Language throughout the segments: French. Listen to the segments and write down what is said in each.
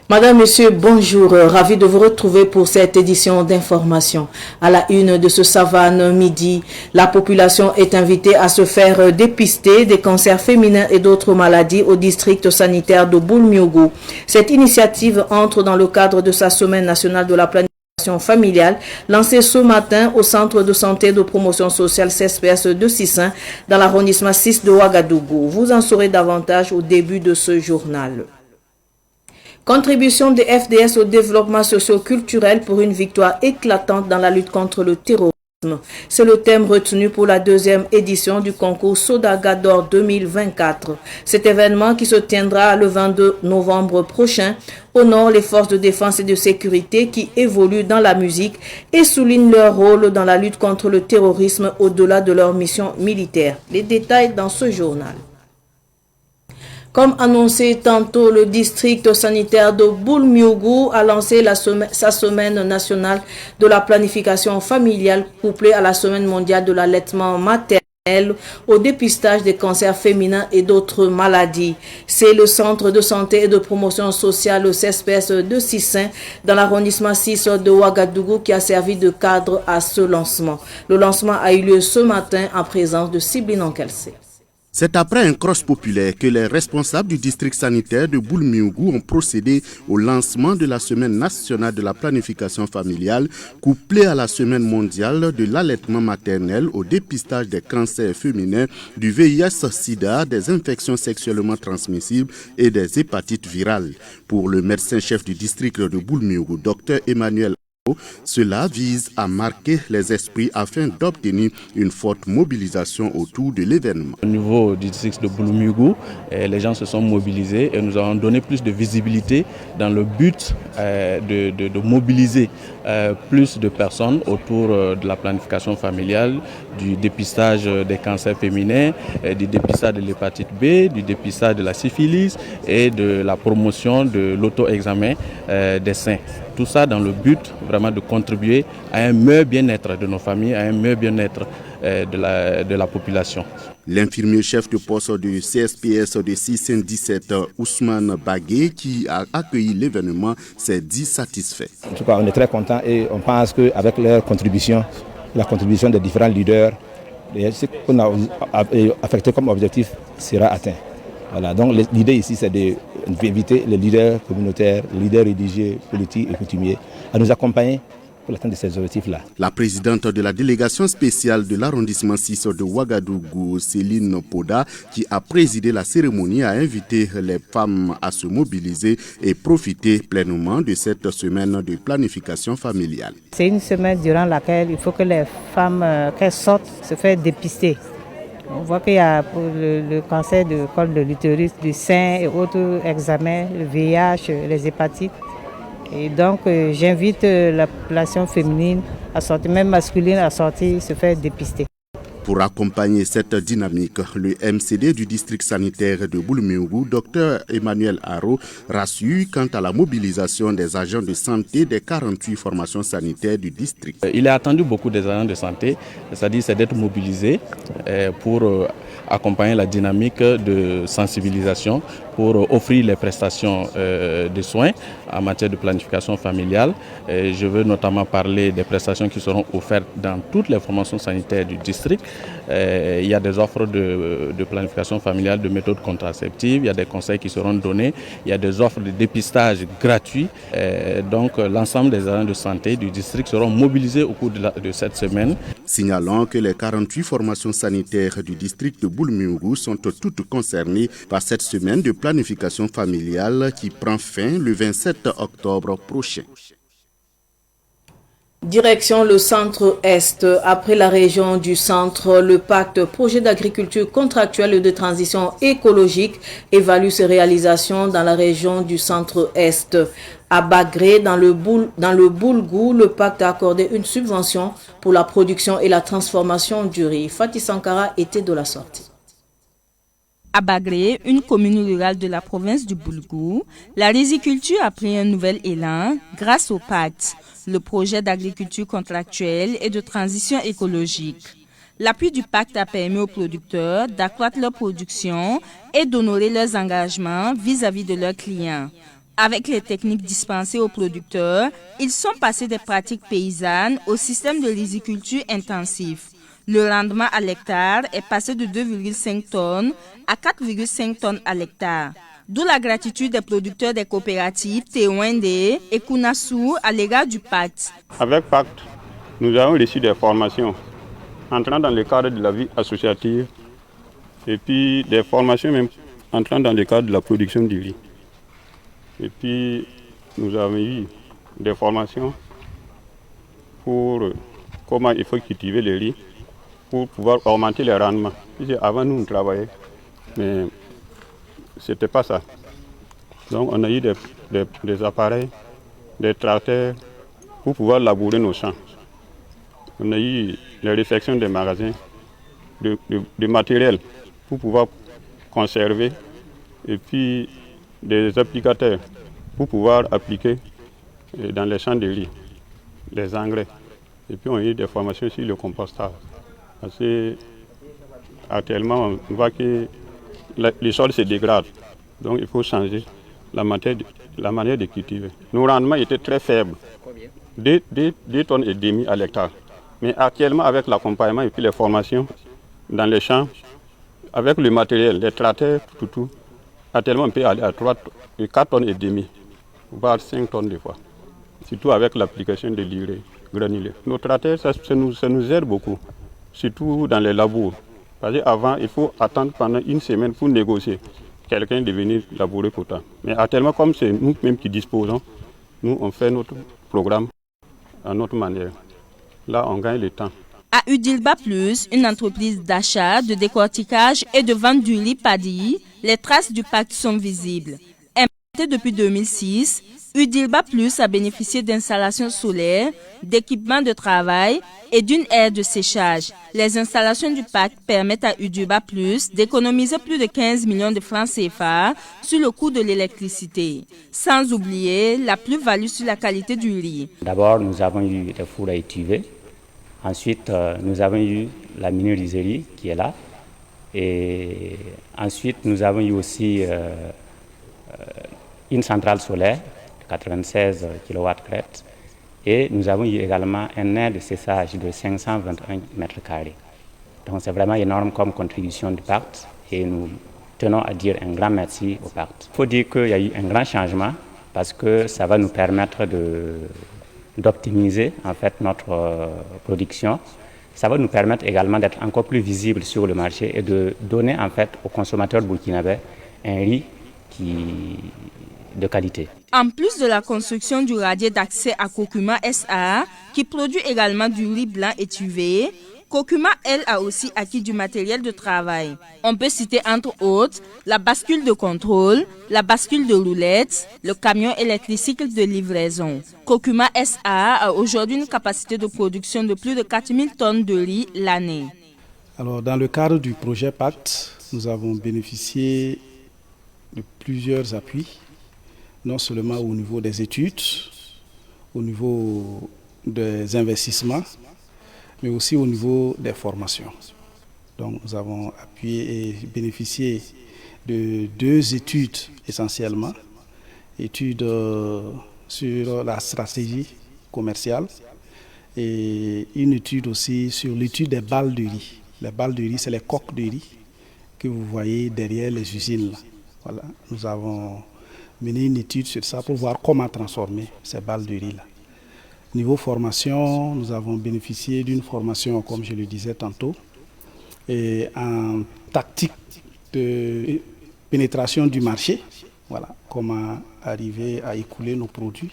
Madame, Monsieur, bonjour. Ravi de vous retrouver pour cette édition d'information. À la une de ce Savane midi, la population est invitée à se faire dépister des cancers féminins et d'autres maladies au district sanitaire de Boulmiougou. Cette initiative entre dans le cadre de sa semaine nationale de la planification familiale, lancée ce matin au centre de santé de promotion sociale CSPS de Sissin dans l'arrondissement 6 de Ouagadougou. Vous en saurez davantage au début de ce journal. Contribution des FDS au développement socio-culturel pour une victoire éclatante dans la lutte contre le terrorisme. C'est le thème retenu pour la deuxième édition du concours Sodaga d'Or 2024. Cet événement qui se tiendra le 22 novembre prochain honore les forces de défense et de sécurité qui évoluent dans la musique et souligne leur rôle dans la lutte contre le terrorisme au-delà de leur mission militaire. Les détails dans ce journal. Comme annoncé tantôt, le district sanitaire de Boulmiougou a lancé sa semaine nationale de la planification familiale couplée à la semaine mondiale de l'allaitement maternel au dépistage des cancers féminins et d'autres maladies. C'est le centre de santé et de promotion sociale, le CSPS de Sissin, dans l'arrondissement 6 de Ouagadougou qui a servi de cadre à ce lancement. Le lancement a eu lieu ce matin en présence de Sibline Ankelsé. C'est après un cross populaire que les responsables du district sanitaire de Boulmiougou ont procédé au lancement de la semaine nationale de la planification familiale, couplée à la semaine mondiale de l'allaitement maternel, au dépistage des cancers féminins, du VIH-Sida, des infections sexuellement transmissibles et des hépatites virales. Pour le médecin-chef du district de Boulmiougou, Dr Emmanuel Aro, cela vise à marquer les esprits afin d'obtenir une forte mobilisation autour de l'événement. Au niveau du district de Boulmiougou, les gens se sont mobilisés et nous avons donné plus de visibilité dans le but de mobiliser plus de personnes autour de la planification familiale, du dépistage des cancers féminins, du dépistage de l'hépatite B, du dépistage de la syphilis et de la promotion de l'auto-examen des seins. Tout ça dans le but vraiment de contribuer à un meilleur bien-être de nos familles, à un meilleur bien-être de la population. L'infirmier chef de poste du CSPS de 617, Ousmane Bagué, qui a accueilli l'événement, s'est dit satisfait. En tout cas, on est très content et on pense qu'avec leur contribution, la contribution des différents leaders, ce qu'on a affecté comme objectif sera atteint. Voilà, donc l'idée ici, c'est d'inviter les leaders communautaires, les leaders religieux, politiques et coutumiers à nous accompagner pour l'atteinte de ces objectifs-là. La présidente de la délégation spéciale de l'arrondissement 6 de Ouagadougou, Céline Poda, qui a présidé la cérémonie, a invité les femmes à se mobiliser et profiter pleinement de cette semaine de planification familiale. C'est une semaine durant laquelle il faut que les femmes qu'elles sortent se faire dépister. On voit qu'il y a pour le cancer du col de l'utérus, du sein et autres examens, le VIH, les hépatites. Et donc j'invite la population féminine à sortir, même masculine à sortir, se faire dépister. Pour accompagner cette dynamique, le MCD du district sanitaire de Boulmiougou, Dr Emmanuel Aro, rassure quant à la mobilisation des agents de santé des 48 formations sanitaires du district. Il est attendu beaucoup des agents de santé, c'est-à-dire c'est d'être mobilisés pour accompagner la dynamique de sensibilisation, pour offrir les prestations de soins en matière de planification familiale. Je veux notamment parler des prestations qui seront offertes dans toutes les formations sanitaires du district. Il y a des offres de planification familiale, de méthodes contraceptives, il y a des conseils qui seront donnés, il y a des offres de dépistage gratuits. Donc l'ensemble des agents de santé du district seront mobilisés au cours de cette semaine. Signalons que les 48 formations sanitaires du district de Boulmiougou sont toutes concernées par cette semaine de planification familiale qui prend fin le 27 octobre prochain. Direction le centre-est. Après la région du centre, le pacte projet d'agriculture contractuelle et de transition écologique évalue ses réalisations dans la région du centre-est. À Bagré, dans le Boulgou, le pacte a accordé une subvention pour la production et la transformation du riz. Fatih Sankara était de la sortie. À Bagré, une commune rurale de la province du Boulgou, la riziculture a pris un nouvel élan grâce au pacte, le projet d'agriculture contractuelle et de transition écologique. L'appui du pacte a permis aux producteurs d'accroître leur production et d'honorer leurs engagements vis-à-vis de leurs clients. Avec les techniques dispensées aux producteurs, ils sont passés des pratiques paysannes au système de riziculture intensif. Le rendement à l'hectare est passé de 2,5 tonnes à 4,5 tonnes à l'hectare. D'où la gratitude des producteurs des coopératives Tewende et Kunasu à l'égard du pacte. Avec pacte, nous avons reçu des formations entrant dans le cadre de la vie associative et puis des formations même entrant dans le cadre de la production du riz. Et puis nous avons eu des formations pour comment il faut cultiver le riz pour pouvoir augmenter les rendements. Avant nous travaillions, mais ce n'était pas ça. Donc on a eu des appareils, des tracteurs pour pouvoir labourer nos champs. On a eu les réfections des magasins, de matériel pour pouvoir conserver et puis des applicateurs pour pouvoir appliquer dans les champs de riz, les engrais. Et puis on a eu des formations sur le compostage. Parce que actuellement on voit que les sols se dégradent. Donc il faut changer la manière de cultiver. Nos rendements étaient très faibles. 2 tonnes et demi à l'hectare. Mais actuellement, avec l'accompagnement et puis les formations dans les champs, avec le matériel, les tracteurs, tout, actuellement on peut aller à 4 tonnes et demi, voire 5 tonnes des fois. Surtout avec l'application de l'urée granulée. Nos tracteurs, ça nous aide beaucoup, surtout dans les labours. Parce qu'avant, il faut attendre pendant une semaine pour négocier quelqu'un de venir labourer pour toi. Mais actuellement, comme c'est nous-mêmes qui disposons, nous on fait notre programme à notre manière. Là, on gagne le temps. À Udilba Plus, une entreprise d'achat, de décortiquage et de vente du riz paddy, les traces du pacte sont visibles. Implantée depuis 2006, Udilba Plus a bénéficié d'installations solaires, d'équipements de travail et d'une aire de séchage. Les installations du pacte permettent à Udilba Plus d'économiser plus de 15 millions de francs CFA sur le coût de l'électricité, sans oublier la plus-value sur la qualité du riz. D'abord, nous avons eu des fours à étuver. Ensuite, nous avons eu la minériserie qui est là. Et ensuite, nous avons eu aussi une centrale solaire de 96 kW crête. Et nous avons eu également un aire de séchage de 521 mètres carrés. Donc c'est vraiment énorme comme contribution du pacte et nous tenons à dire un grand merci au pacte. Il faut dire qu'il y a eu un grand changement parce que ça va nous permettre d'optimiser en fait notre production. Ça va nous permettre également d'être encore plus visible sur le marché et de donner en fait aux consommateurs burkinabés un riz de qualité. En plus de la construction du radier d'accès à Kokuma SA, qui produit également du riz blanc étuvé, Kokuma, elle, a aussi acquis du matériel de travail. On peut citer entre autres la bascule de contrôle, la bascule de roulette, le camion et les tricycles de livraison. Kokuma SA a aujourd'hui une capacité de production de plus de 4000 tonnes de riz l'année. Alors, dans le cadre du projet Pacte, nous avons bénéficié de plusieurs appuis, non seulement au niveau des études, au niveau des investissements, mais aussi au niveau des formations. Donc nous avons appuyé et bénéficié de 2 études essentiellement, études sur la stratégie commerciale et une étude aussi sur l'étude des balles de riz. Les balles de riz, c'est les coques de riz que vous voyez derrière les usines là. Voilà, nous avons mené une étude sur ça pour voir comment transformer ces balles de riz là. Niveau formation, nous avons bénéficié d'une formation, comme je le disais tantôt, et en tactique de pénétration du marché, voilà, comment arriver à écouler nos produits.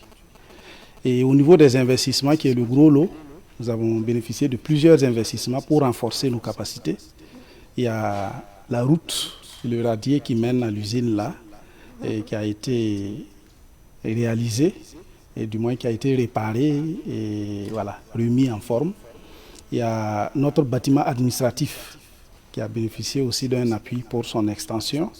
Et au niveau des investissements, qui est le gros lot, nous avons bénéficié de plusieurs investissements pour renforcer nos capacités. Il y a la route, le radier qui mène à l'usine là, et qui a été réalisé, et du moins qui a été réparé et voilà, remis en forme. Il y a notre bâtiment administratif qui a bénéficié aussi d'un appui pour son extension.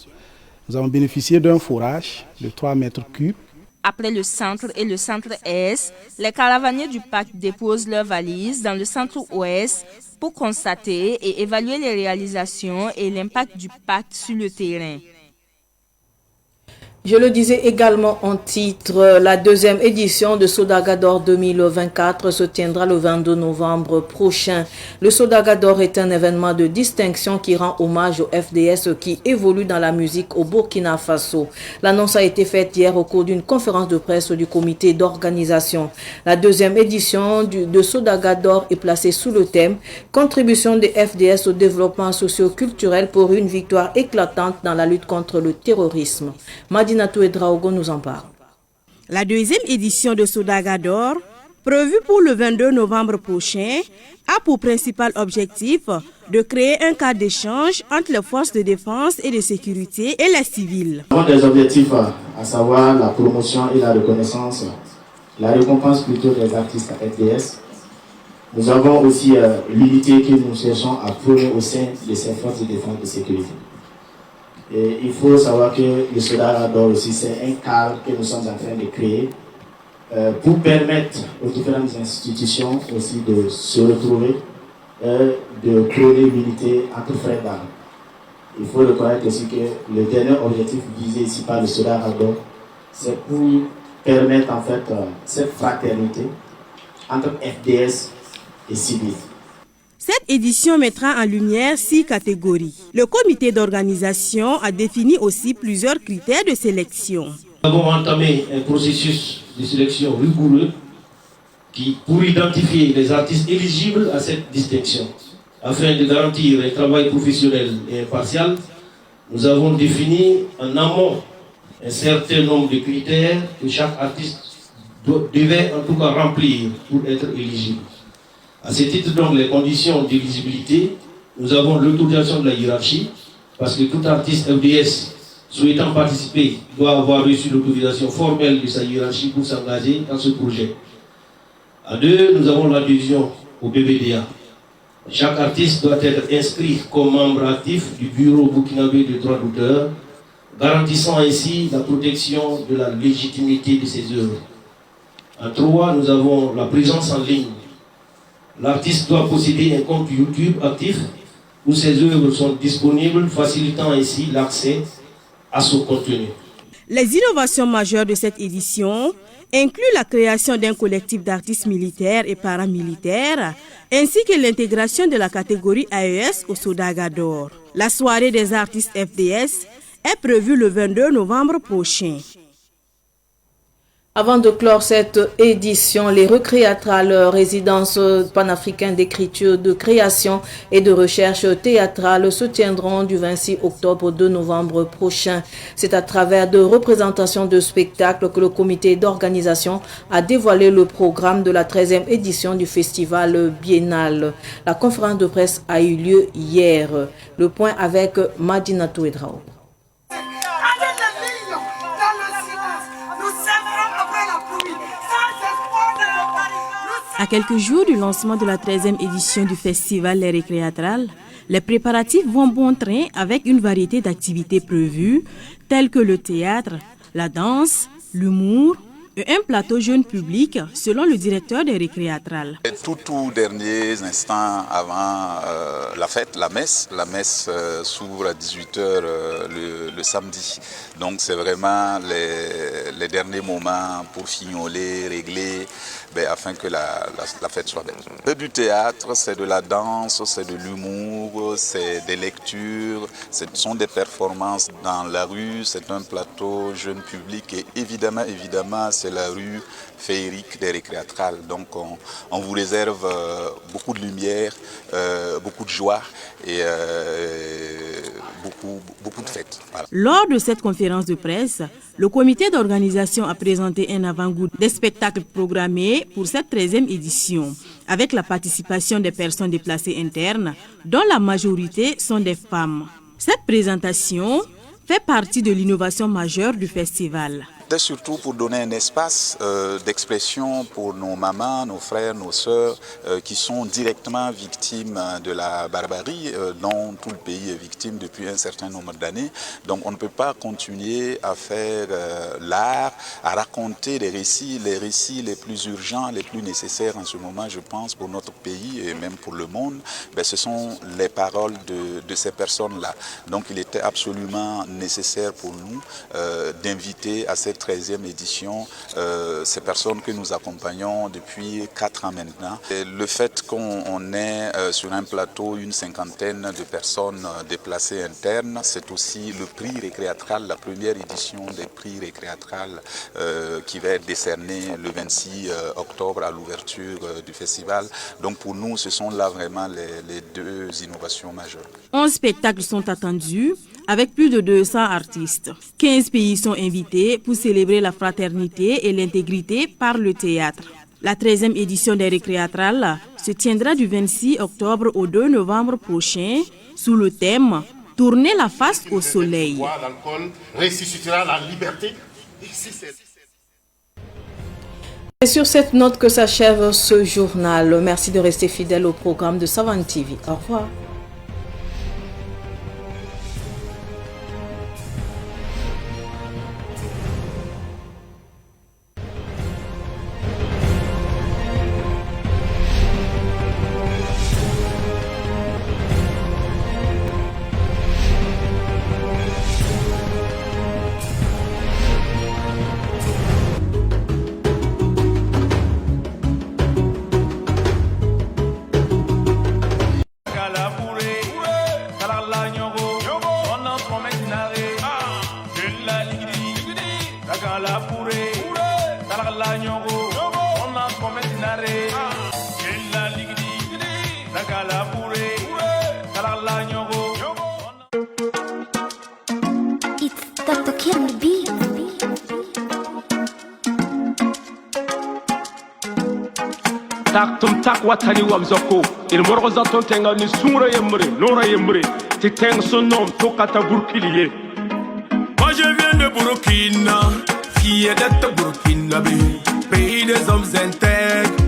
Nous avons bénéficié d'un forage de 3 mètres cubes. Après le centre et le centre Est, les caravaniers du pacte déposent leurs valises dans le centre Ouest pour constater et évaluer les réalisations et l'impact du pacte sur le terrain. Je le disais également en titre, la deuxième édition de Sodaga-d'Or 2024 se tiendra le 22 novembre prochain. Le Sodaga-d'Or est un événement de distinction qui rend hommage au FDS qui évolue dans la musique au Burkina Faso. L'annonce a été faite hier au cours d'une conférence de presse du comité d'organisation. La deuxième édition de Sodaga-d'Or est placée sous le thème « Contribution des FDS au développement socio-culturel pour une victoire éclatante dans la lutte contre le terrorisme ». Madinatou Edraogo nous en parle. La deuxième édition de Sodaga-d'Or, prévue pour le 22 novembre prochain, a pour principal objectif de créer un cadre d'échange entre les forces de défense et de sécurité et les civils. Nous avons des objectifs, à savoir la promotion et la reconnaissance, la récompense plutôt des artistes FDS. Nous avons aussi l'unité que nous cherchons à prôner au sein de ces forces de défense et de sécurité. Et il faut savoir que le Sodaga-d'Or aussi, c'est un cadre que nous sommes en train de créer pour permettre aux différentes institutions aussi de se retrouver, de prôner l'unité entre frères d'armes. Il faut reconnaître aussi que le dernier objectif visé ici par le Sodaga-d'Or, c'est pour permettre en fait cette fraternité entre FDS et civils. Cette édition mettra en lumière 6 catégories. Le comité d'organisation a défini aussi plusieurs critères de sélection. Nous avons entamé un processus de sélection rigoureux pour identifier les artistes éligibles à cette distinction. Afin de garantir un travail professionnel et impartial, nous avons défini en amont un certain nombre de critères que chaque artiste devait en tout cas remplir pour être éligible. À ce titre, donc, les conditions d'éligibilité, nous avons l'autorisation de la hiérarchie, parce que tout artiste FDS souhaitant participer doit avoir reçu l'autorisation formelle de sa hiérarchie pour s'engager dans ce projet. À 2, nous avons l'adhésion au BBDA. Chaque artiste doit être inscrit comme membre actif du Bureau burkinabé de droits d'auteur, garantissant ainsi la protection de la légitimité de ses œuvres. À 3, nous avons la présence en ligne. L'artiste doit posséder un compte YouTube actif où ses œuvres sont disponibles, facilitant ainsi l'accès à son contenu. Les innovations majeures de cette édition incluent la création d'un collectif d'artistes militaires et paramilitaires, ainsi que l'intégration de la catégorie AES au Sodaga-d'Or. La soirée des artistes FDS est prévue le 22 novembre prochain. Avant de clore cette édition, les Recréatrales, résidences panafricaines d'écriture, de création et de recherche théâtrale se tiendront du 26 octobre au 2 novembre prochain. C'est à travers de représentations de spectacles que le comité d'organisation a dévoilé le programme de la 13e édition du festival biennal. La conférence de presse a eu lieu hier. Le point avec Madinatou Edraogo. À quelques jours du lancement de la 13e édition du festival Les Recréatrales, les préparatifs vont bon train avec une variété d'activités prévues telles que le théâtre, la danse, l'humour et un plateau jeune public selon le directeur des Recréatrales. Tout derniers instants avant la fête, la messe s'ouvre à 18h le samedi. Donc c'est vraiment les derniers moments pour fignoler, régler, afin que la fête soit belle. C'est du théâtre, c'est de la danse, c'est de l'humour, c'est des lectures, ce sont des performances dans la rue, c'est un plateau jeune public et évidemment c'est la rue féerique des Recréatrales. Donc on vous réserve beaucoup de lumière, beaucoup de joie et beaucoup de fêtes. Voilà. Lors de cette conférence de presse, le comité d'organisation a présenté un avant-goût des spectacles programmés pour cette 13e édition, avec la participation des personnes déplacées internes, dont la majorité sont des femmes. Cette présentation fait partie de l'innovation majeure du festival. C'était surtout pour donner un espace d'expression pour nos mamans, nos frères, nos sœurs qui sont directement victimes de la barbarie dont tout le pays est victime depuis un certain nombre d'années. Donc on ne peut pas continuer à faire l'art, à raconter les récits les plus urgents, les plus nécessaires en ce moment, je pense, pour notre pays et même pour le monde. Ce sont les paroles de ces personnes-là. Donc il était absolument nécessaire pour nous d'inviter à cette 13e édition ces personnes que nous accompagnons depuis 4 ans maintenant. Et le fait qu'on ait sur un plateau une cinquantaine de personnes déplacées internes, c'est aussi le prix récréatral, la première édition des prix récréatrales qui va être décernée le 26 octobre à l'ouverture du festival. Donc pour nous, ce sont là vraiment les 2 innovations majeures. 11 spectacles sont attendus avec plus de 200 artistes. 15 pays sont invités pour célébrer la fraternité et l'intégrité par le théâtre. La 13e édition des Récréatrales se tiendra du 26 octobre au 2 novembre prochain sous le thème « Tourner la face au soleil ». Ressuscitera la liberté. C'est sur cette note que s'achève ce journal. Merci de rester fidèle au programme de Savane TV. Au revoir. Tak tak watani wamzoko il morgoza ton tenga ni sumra yemre nora yemre ti teng sonom to kata burkiliye. Moi je viens de Burkina, fille d'être Burkina, pays des hommes intègres.